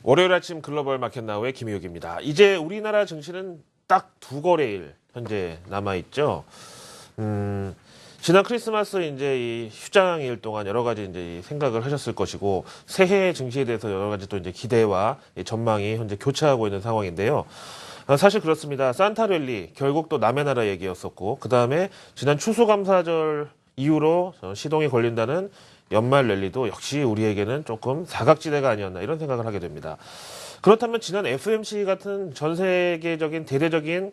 월요일 아침 글로벌 마켓나우의 김희욱입니다. 이제 우리나라 증시는 딱 두 거래일 현재 남아있죠. 지난 크리스마스 이제 이 휴장일 동안 여러 가지 이제 생각을 하셨을 것이고, 새해 증시에 대해서 여러 가지 또 이제 기대와 전망이 현재 교차하고 있는 상황인데요. 사실 그렇습니다. 산타랠리 결국 또 남의 나라 얘기였었고, 그 다음에 지난 추수감사절 이후로 시동이 걸린다는 연말 랠리도 역시 우리에게는 조금 사각지대가 아니었나 이런 생각을 하게 됩니다. 그렇다면 지난 FMC 같은 전 세계적인 대대적인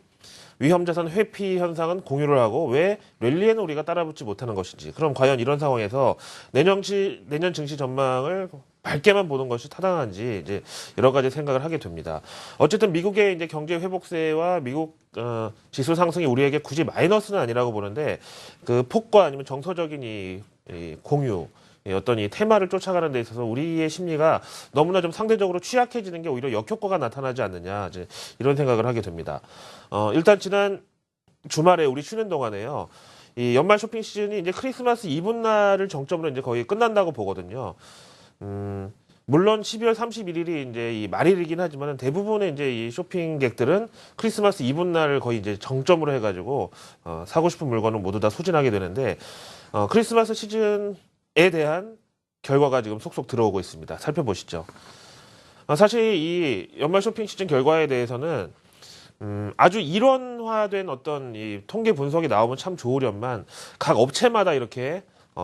위험자산 회피 현상은 공유를 하고 왜 랠리에는 우리가 따라붙지 못하는 것인지, 그럼 과연 이런 상황에서 내년 증시 전망을 밝게만 보는 것이 타당한지 이제 여러 가지 생각을 하게 됩니다. 어쨌든 미국의 이제 경제 회복세와 미국 지수 상승이 우리에게 굳이 마이너스는 아니라고 보는데, 그 폭과 아니면 정서적인 이 공유, 어떤 이 테마를 쫓아가는 데 있어서 우리의 심리가 너무나 좀 상대적으로 취약해지는 게 오히려 역효과가 나타나지 않느냐, 이제 이런 생각을 하게 됩니다. 일단 지난 주말에 우리 쉬는 동안에요, 이 연말 쇼핑 시즌이 이제 크리스마스 이브날을 정점으로 이제 거의 끝난다고 보거든요. 물론 12월 31일이 이제 이 말일이긴 하지만 대부분의 이제 이 쇼핑객들은 크리스마스 이브날을 거의 이제 정점으로 해가지고 사고 싶은 물건은 모두 다 소진하게 되는데, 크리스마스 시즌에 대한 결과가 지금 속속 들어오고 있습니다. 살펴보시죠. 사실 이 연말 쇼핑 시즌 결과에 대해서는 아주 일원화된 어떤 이 통계 분석이 나오면 참 좋으련만, 각 업체마다 이렇게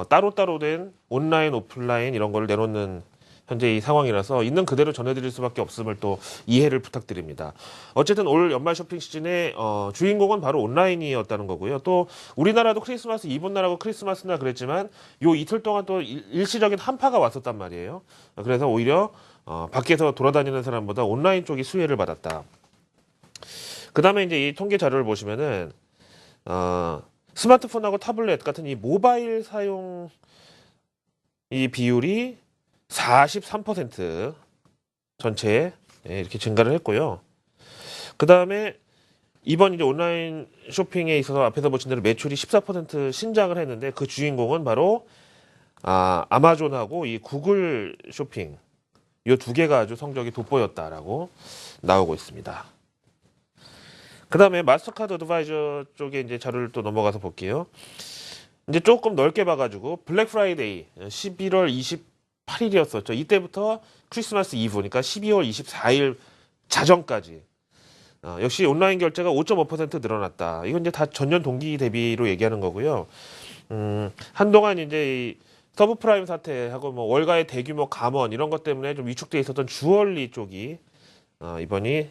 따로따로 된 온라인, 오프라인 이런 거를 내놓는 현재 이 상황이라서 있는 그대로 전해드릴 수밖에 없음을 또 이해를 부탁드립니다. 어쨌든 올 연말 쇼핑 시즌의 주인공은 바로 온라인이었다는 거고요. 또 우리나라도 크리스마스 이브날하고 크리스마스 날 그랬지만 요 이틀 동안 또 일시적인 한파가 왔었단 말이에요. 그래서 오히려 밖에서 돌아다니는 사람보다 온라인 쪽이 수혜를 받았다. 그 다음에 이제 이 통계 자료를 보시면은 스마트폰하고 타블렛 같은 이 모바일 사용 이 비율이 43% 전체에 이렇게 증가를 했고요. 그 다음에 이번 이제 온라인 쇼핑에 있어서 앞에서 보신 대로 매출이 14% 신장을 했는데, 그 주인공은 바로 아마존하고 이 구글 쇼핑, 이 두 개가 아주 성적이 돋보였다라고 나오고 있습니다. 그 다음에 마스터카드 어드바이저 쪽에 이제 자료를 또 넘어가서 볼게요. 이제 조금 넓게 봐가지고 블랙 프라이데이 11월 28일이었었죠. 이때부터 크리스마스 이브, 그러니까 12월 24일 자정까지 역시 온라인 결제가 5.5% 늘어났다. 이건 이제 다 전년 동기 대비로 얘기하는 거고요. 한동안 이제 이 서브프라임 사태하고 뭐 월가의 대규모 감원 이런 것 때문에 좀 위축돼 있었던 주얼리 쪽이 이번이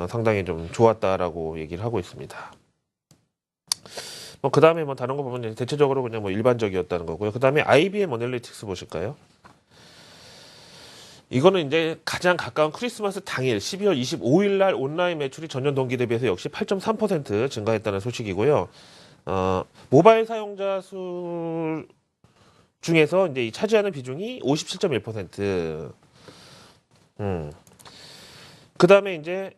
상당히 좀 좋았다라고 얘기를 하고 있습니다. 그 다음에 뭐 다른 거 보면 대체적으로 그냥 뭐 일반적이었다는 거고요. 그 다음에 IBM 어널리틱스 보실까요? 이거는 이제 가장 가까운 크리스마스 당일 12월 25일 날 온라인 매출이 전년 동기 대비해서 역시 8.3% 증가했다는 소식이고요. 모바일 사용자 수 중에서 이제 차지하는 비중이 57.1%. 그 다음에 이제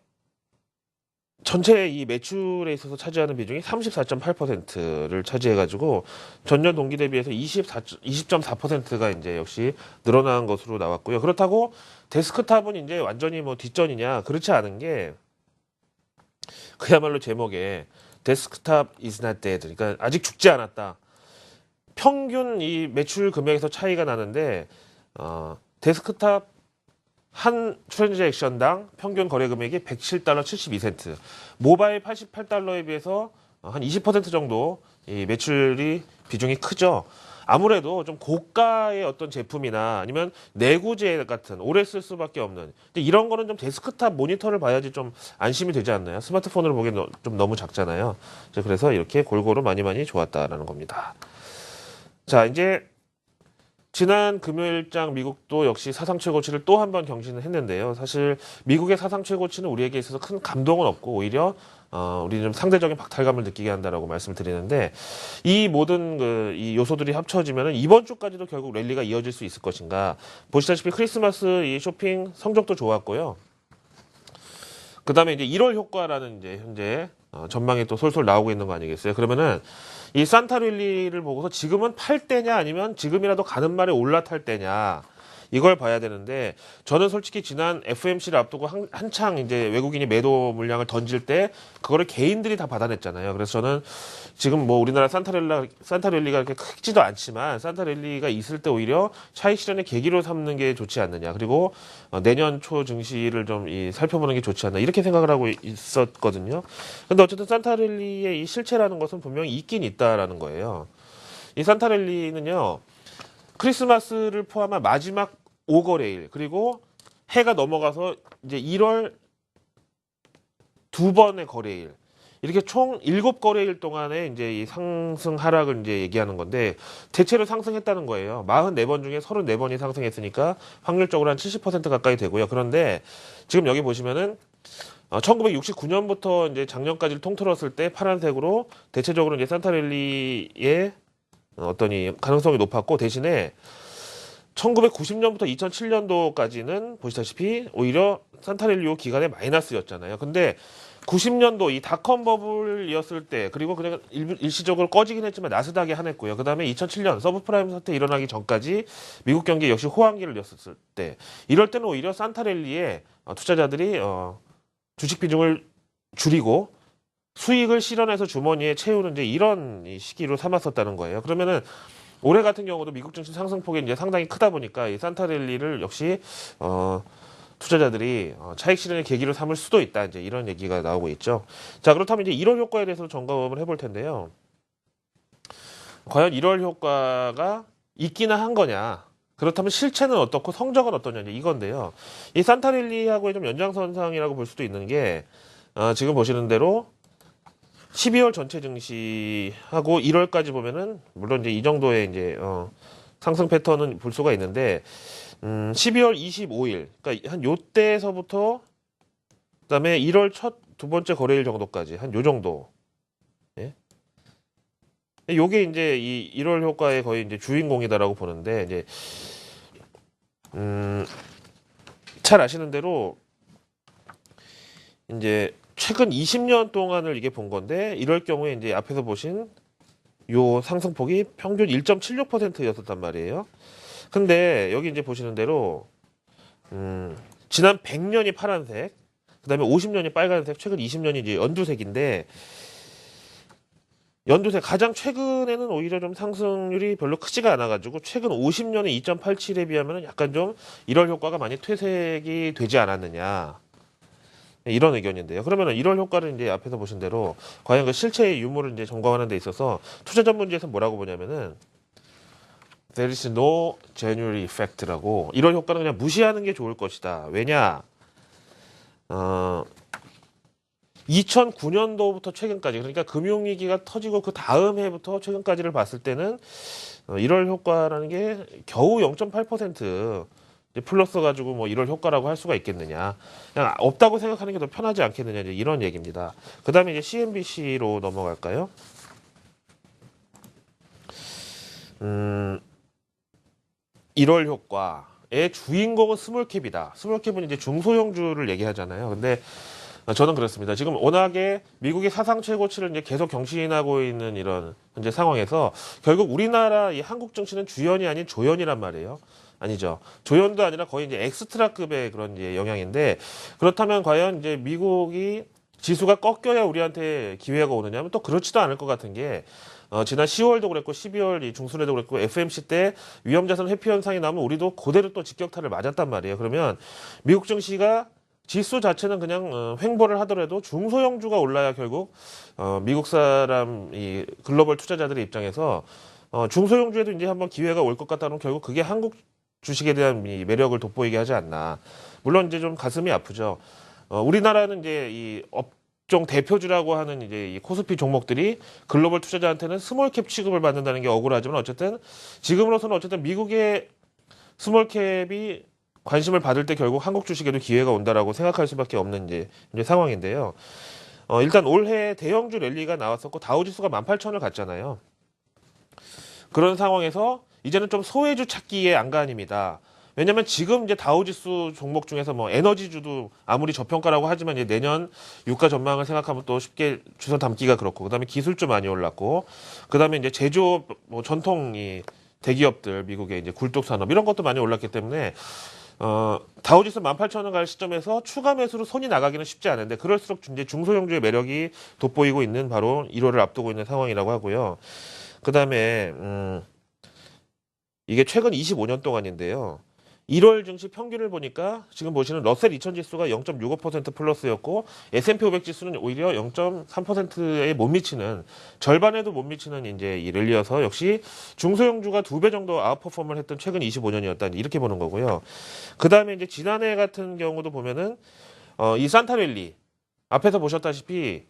전체 이 매출에 있어서 차지하는 비중이 34.8%를 차지해가지고 전년 동기 대비해서 20.4%가 이제 역시 늘어난 것으로 나왔고요. 그렇다고 데스크탑은 이제 완전히 뭐 뒷전이냐, 그렇지 않은 게 그야말로 제목에 데스크탑 is not dead, 그러니까 아직 죽지 않았다. 평균 이 매출 금액에서 차이가 나는데 데스크탑 한 트랜잭션당 평균 거래 금액이 107달러 72센트, 모바일 88달러에 비해서 한 20% 정도 이 매출이 비중이 크죠. 아무래도 좀 고가의 어떤 제품이나 아니면 내구재 같은 오래 쓸 수밖에 없는, 근데 이런 거는 좀 데스크탑 모니터를 봐야지 좀 안심이 되지 않나요? 스마트폰으로 보기엔 좀 너무 작잖아요. 그래서 이렇게 골고루 많이 좋았다라는 겁니다. 자, 이제 지난 금요일장 미국도 역시 사상 최고치를 또 한 번 경신을 했는데요. 사실 미국의 사상 최고치는 우리에게 있어서 큰 감동은 없고 오히려 우리는 좀 상대적인 박탈감을 느끼게 한다라고 말씀을 드리는데, 이 모든 이 요소들이 합쳐지면은 이번 주까지도 결국 랠리가 이어질 수 있을 것인가. 보시다시피 크리스마스 이 쇼핑 성적도 좋았고요. 그 다음에 이제 1월 효과라는 이제 현재 전망이 또 솔솔 나오고 있는 거 아니겠어요? 그러면은 이 산타랠리를 보고서 지금은 팔 때냐 아니면 지금이라도 가는 말에 올라탈 때냐, 이걸 봐야 되는데 저는 솔직히 지난 FMC를 앞두고 한창 이제 외국인이 매도 물량을 던질 때 그거를 개인들이 다 받아냈잖아요. 그래서 저는 지금 뭐 우리나라 산타랠리가 그렇게 크지도 않지만 산타랠리가 있을 때 오히려 차익 실현의 계기로 삼는 게 좋지 않느냐. 그리고 내년 초 증시를 좀 살펴보는 게 좋지 않나 이렇게 생각을 하고 있었거든요. 근데 어쨌든 산타랠리의 이 실체라는 것은 분명히 있긴 있다라는 거예요. 이 산타랠리는요. 크리스마스를 포함한 마지막 5거래일 그리고 해가 넘어가서 이제 1월 두 번의 거래일 이렇게 총 7거래일 동안에 이제 이 상승 하락을 이제 얘기하는 건데 대체로 상승했다는 거예요. 44번 중에 34번이 상승했으니까 확률적으로 한 70% 가까이 되고요. 그런데 지금 여기 보시면은 1969년부터 이제 작년까지를 통틀었을 때 파란색으로 대체적으로 이제 산타랠리의 어떤 이 가능성이 높았고 대신에 1990년부터 2007년도까지는 보시다시피 오히려 산타랠리오 기간에 마이너스였잖아요. 근데 90년도 이 닷컴 버블이었을 때 그리고 그냥 일시적으로 꺼지긴 했지만 나스닥에 한했고요. 그 다음에 2007년 서브프라임 사태 일어나기 전까지 미국 경기 역시 호황기를 였었을 때 이럴 때는 오히려 산타랠리에 투자자들이 주식 비중을 줄이고 수익을 실현해서 주머니에 채우는 이제 이런 시기로 삼았었다는 거예요. 그러면은 올해 같은 경우도 미국 증시 상승폭이 이제 상당히 크다 보니까 이 산타랠리를 역시 투자자들이 차익 실현의 계기로 삼을 수도 있다. 이제 이런 얘기가 나오고 있죠. 자, 그렇다면 이제 1월 효과에 대해서 점검을 해볼 텐데요. 과연 1월 효과가 있기는 한 거냐? 그렇다면 실체는 어떻고 성적은 어떠냐? 이건데요. 이 산타랠리하고의 좀 연장선상이라고 볼 수도 있는 게 지금 보시는 대로 12월 전체 증시하고 1월까지 보면은 물론 이제 이 정도의 이제 상승 패턴은 볼 수가 있는데 12월 25일 그러니까 한 요때에서부터 그다음에 1월 첫 두 번째 거래일 정도까지 한 요 정도. 예? 요게 이제 이 1월 효과의 거의 이제 주인공이다라고 보는데 이제 잘 아시는 대로 이제 최근 20년 동안을 이게 본 건데 이럴 경우에 이제 앞에서 보신 요 상승폭이 평균 1.76%였었단 말이에요. 근데 여기 이제 보시는 대로 지난 100년이 파란색, 그다음에 50년이 빨간색, 최근 20년이 이제 연두색인데 연두색 가장 최근에는 오히려 좀 상승률이 별로 크지가 않아가지고 최근 50년의 2.87에 비하면 약간 좀 1월 효과가 많이 퇴색이 되지 않았느냐. 이런 의견인데요. 그러면 1월 효과를 이제 앞에서 보신 대로 과연 그 실체의 유무를 이제 점검하는 데 있어서 투자 전문지에서 뭐라고 보냐면은 There is no January effect라고 1월 효과는 그냥 무시하는 게 좋을 것이다. 왜냐? 2009년도부터 최근까지 그러니까 금융위기가 터지고 그 다음 해부터 최근까지를 봤을 때는 1월 효과라는 게 겨우 0.8% 플러스 가지고 뭐 1월 효과라고 할 수가 있겠느냐. 그냥 없다고 생각하는 게 더 편하지 않겠느냐. 이제 이런 얘기입니다. 그 다음에 이제 CNBC로 넘어갈까요? 1월 효과의 주인공은 스몰캡이다. 스몰캡은 이제 중소형주를 얘기하잖아요. 근데 저는 그렇습니다. 지금 워낙에 미국의 사상 최고치를 이제 계속 경신하고 있는 이런 현재 상황에서 결국 우리나라 이 한국 증시는 주연이 아닌 조연이란 말이에요. 아니죠. 조연도 아니라 거의 이제 엑스트라급의 그런 이제 영향인데 그렇다면 과연 이제 미국이 지수가 꺾여야 우리한테 기회가 오느냐면 또 그렇지도 않을 것 같은 게 지난 10월도 그랬고 12월 이 중순에도 그랬고 FMC 때 위험자산 회피 현상이 나오면 우리도 그대로 또 직격탄을 맞았단 말이에요. 그러면 미국 증시가 지수 자체는 그냥 횡보를 하더라도 중소형주가 올라야 결국 미국 사람 이 글로벌 투자자들의 입장에서 중소형주에도 이제 한번 기회가 올 것 같다면 결국 그게 한국 주식에 대한 이 매력을 돋보이게 하지 않나. 물론 이제 좀 가슴이 아프죠. 우리나라는 이제 이 업종 대표주라고 하는 이제 이 코스피 종목들이 글로벌 투자자한테는 스몰캡 취급을 받는다는 게 억울하지만 어쨌든 지금으로서는 어쨌든 미국의 스몰캡이 관심을 받을 때 결국 한국 주식에도 기회가 온다라고 생각할 수밖에 없는 이제 상황인데요. 일단 올해 대형주 랠리가 나왔었고 다우지수가 18,000을 갔잖아요. 그런 상황에서 이제는 좀 소외주 찾기의 안간힘이다. 왜냐면 지금 이제 다우지수 종목 중에서 뭐 에너지주도 아무리 저평가라고 하지만 이제 내년 유가 전망을 생각하면 또 쉽게 주워 담기가 그렇고 그다음에 기술주 많이 올랐고 그다음에 이제 제조업 뭐 전통이 대기업들, 미국의 이제 굴뚝 산업 이런 것도 많이 올랐기 때문에 다우지수 18,000원 갈 시점에서 추가 매수로 손이 나가기는 쉽지 않은데 그럴수록 이제 중소형주의 매력이 돋보이고 있는 바로 1월을 앞두고 있는 상황이라고 하고요. 그다음에 이게 최근 25년 동안인데요. 1월 증시 평균을 보니까 지금 보시는 러셀 2000 지수가 0.65% 플러스였고 S&P 500 지수는 오히려 0.3%에 못 미치는 절반에도 못 미치는 이제 이 랠리여서 역시 중소형주가 2배 정도 아웃퍼폼을 했던 최근 25년이었다 이렇게 보는 거고요. 그다음에 이제 지난해 같은 경우도 보면은 이 산타랠리 앞에서 보셨다시피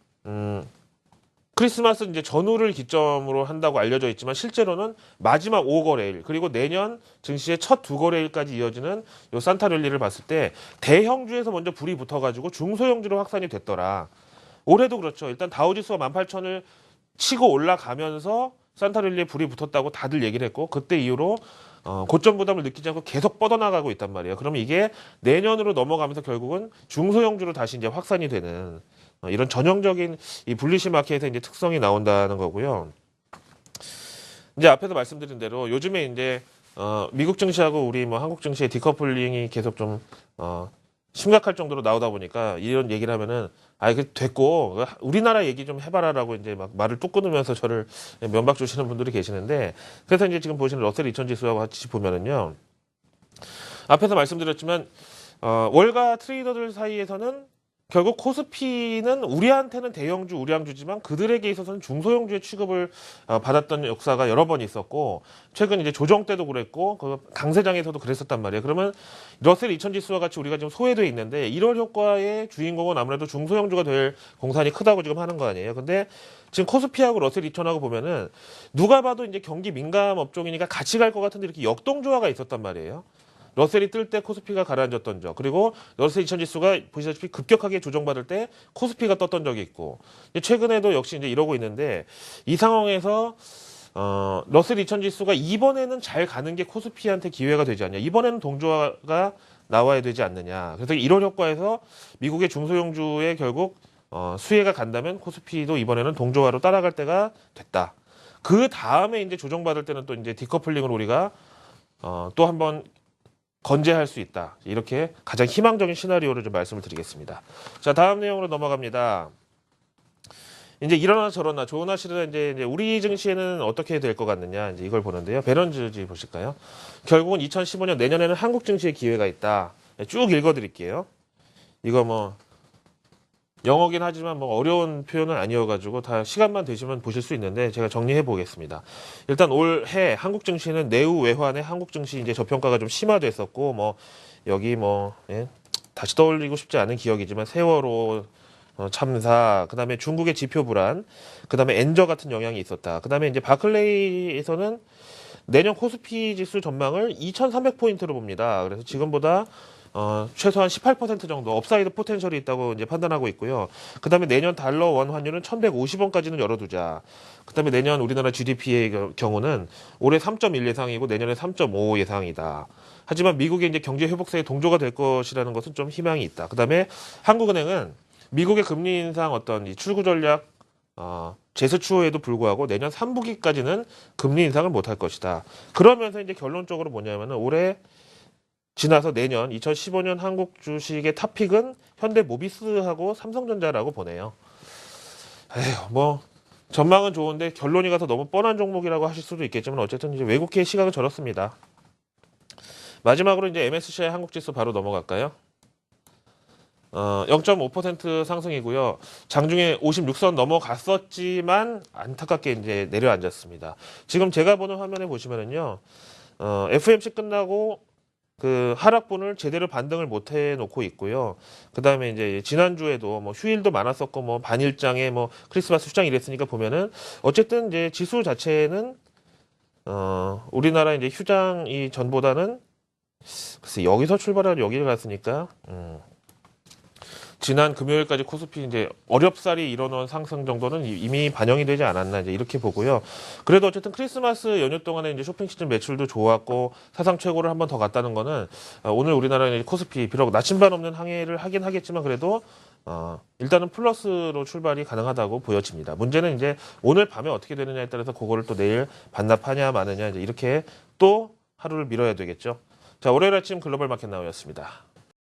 크리스마스 이제 전후를 기점으로 한다고 알려져 있지만 실제로는 마지막 5거래일 그리고 내년 증시의 첫 2거래일까지 이어지는 요 산타랠리를 봤을 때 대형주에서 먼저 불이 붙어가지고 중소형주로 확산이 됐더라. 올해도 그렇죠. 일단 다우지수가 18,000을 치고 올라가면서 산타랠리에 불이 붙었다고 다들 얘기를 했고 그때 이후로 고점 부담을 느끼지 않고 계속 뻗어나가고 있단 말이에요. 그러면 이게 내년으로 넘어가면서 결국은 중소형주로 다시 이제 확산이 되는 이런 전형적인 이 불리시 마켓의 이제 특성이 나온다는 거고요. 이제 앞에서 말씀드린 대로 요즘에 이제 미국 증시하고 우리 뭐 한국 증시의 디커플링이 계속 좀 심각할 정도로 나오다 보니까 이런 얘기를 하면은 이게 됐고 우리나라 얘기 좀 해봐라라고 이제 막 말을 뚝 끊으면서 저를 면박 주시는 분들이 계시는데 그래서 이제 지금 보시는 러셀 2000 지수하고 같이 보면은요. 앞에서 말씀드렸지만 월가 트레이더들 사이에서는 결국 코스피는 우리한테는 대형주, 우량주지만 그들에게 있어서는 중소형주의 취급을 받았던 역사가 여러 번 있었고 최근 이제 조정 때도 그랬고 그 강세장에서도 그랬었단 말이에요. 그러면 러셀 2000 지수와 같이 우리가 지금 소외돼 있는데 1월 효과의 주인공은 아무래도 중소형주가 될 공산이 크다고 지금 하는 거 아니에요. 근데 지금 코스피하고 러셀 2000하고 보면은 누가 봐도 이제 경기 민감 업종이니까 같이 갈 것 같은데 이렇게 역동조화가 있었단 말이에요. 러셀이 뜰 때 코스피가 가라앉았던 적 그리고 러셀 2000 지수가 보시다시피 급격하게 조정받을 때 코스피가 떴던 적이 있고 최근에도 역시 이제 이러고 있는데 이 상황에서 러셀 2000 지수가 이번에는 잘 가는 게 코스피한테 기회가 되지 않냐 이번에는 동조화가 나와야 되지 않느냐 그래서 1월 효과에서 미국의 중소형주에 결국 수혜가 간다면 코스피도 이번에는 동조화로 따라갈 때가 됐다. 그 다음에 이제 조정받을 때는 또 이제 디커플링을 우리가 또 한번 건재할 수 있다. 이렇게 가장 희망적인 시나리오를 좀 말씀을 드리겠습니다. 자, 다음 내용으로 넘어갑니다. 이제 이러나 저러나 좋으나 싫으나 이제 우리 증시에는 어떻게 될 것 같느냐 이제 이걸 보는데요. 배런즈지 보실까요? 결국은 2015년 내년에는 한국 증시의 기회가 있다. 쭉 읽어드릴게요. 이거 뭐 영어긴 하지만 뭐 어려운 표현은 아니어가지고 다 시간만 되시면 보실 수 있는데 제가 정리해 보겠습니다. 일단 올해 한국 증시는 내후 외환의 한국 증시 이제 저평가가 좀 심화됐었고 뭐 여기 뭐 다시 떠올리고 싶지 않은 기억이지만 세월호 참사, 그다음에 중국의 지표 불안, 그다음에 엔저 같은 영향이 있었다. 그다음에 이제 바클레이에서는 내년 코스피 지수 전망을 2,300포인트로 봅니다. 그래서 지금보다 최소한 18% 정도 업사이드 포텐셜이 있다고 이제 판단하고 있고요. 그 다음에 내년 달러 원 환율은 1,150원까지는 열어두자. 그 다음에 내년 우리나라 GDP의 경우는 올해 3.1 예상이고 내년에 3.5 예상이다. 하지만 미국의 이제 경제 회복세에 동조가 될 것이라는 것은 좀 희망이 있다. 그 다음에 한국은행은 미국의 금리 인상 어떤 이 출구 전략 제스 추호에도 불구하고 내년 3분기까지는 금리 인상을 못할 것이다. 그러면서 이제 결론적으로 뭐냐면은 올해 지나서 내년 2015년 한국 주식의 탑픽은 현대모비스하고 삼성전자라고 보네요. 에휴, 뭐 전망은 좋은데 결론이 가서 너무 뻔한 종목이라고 하실 수도 있겠지만 어쨌든 이제 외국계의 시각은 저렇습니다. 마지막으로 이제 MSCI 한국지수 바로 넘어갈까요? 0.5% 상승이고요. 장중에 56선 넘어갔었지만 안타깝게 이제 내려앉았습니다. 지금 제가 보는 화면에 보시면은요, FMC 끝나고 그 하락분을 제대로 반등을 못 해놓고 있고요. 그 다음에 이제 지난주에도 뭐 휴일도 많았었고 뭐 반일장에 뭐 크리스마스 휴장 이랬으니까 보면은 어쨌든 이제 지수 자체는 우리나라 이제 휴장이 전보다는 글쎄 여기서 출발하려 여기를 갔으니까 지난 금요일까지 코스피 이제 어렵사리 일어난 상승 정도는 이미 반영이 되지 않았나 이제 이렇게 보고요. 그래도 어쨌든 크리스마스 연휴 동안에 이제 쇼핑 시즌 매출도 좋았고 사상 최고를 한 번 더 갔다는 거는 오늘 우리나라 코스피 비록 나침반 없는 항해를 하긴 하겠지만 그래도 일단은 플러스로 출발이 가능하다고 보여집니다. 문제는 이제 오늘 밤에 어떻게 되느냐에 따라서 그거를 또 내일 반납하냐 마느냐 이제 이렇게 또 하루를 미뤄야 되겠죠. 자, 월요일 아침 글로벌 마켓 나우였습니다.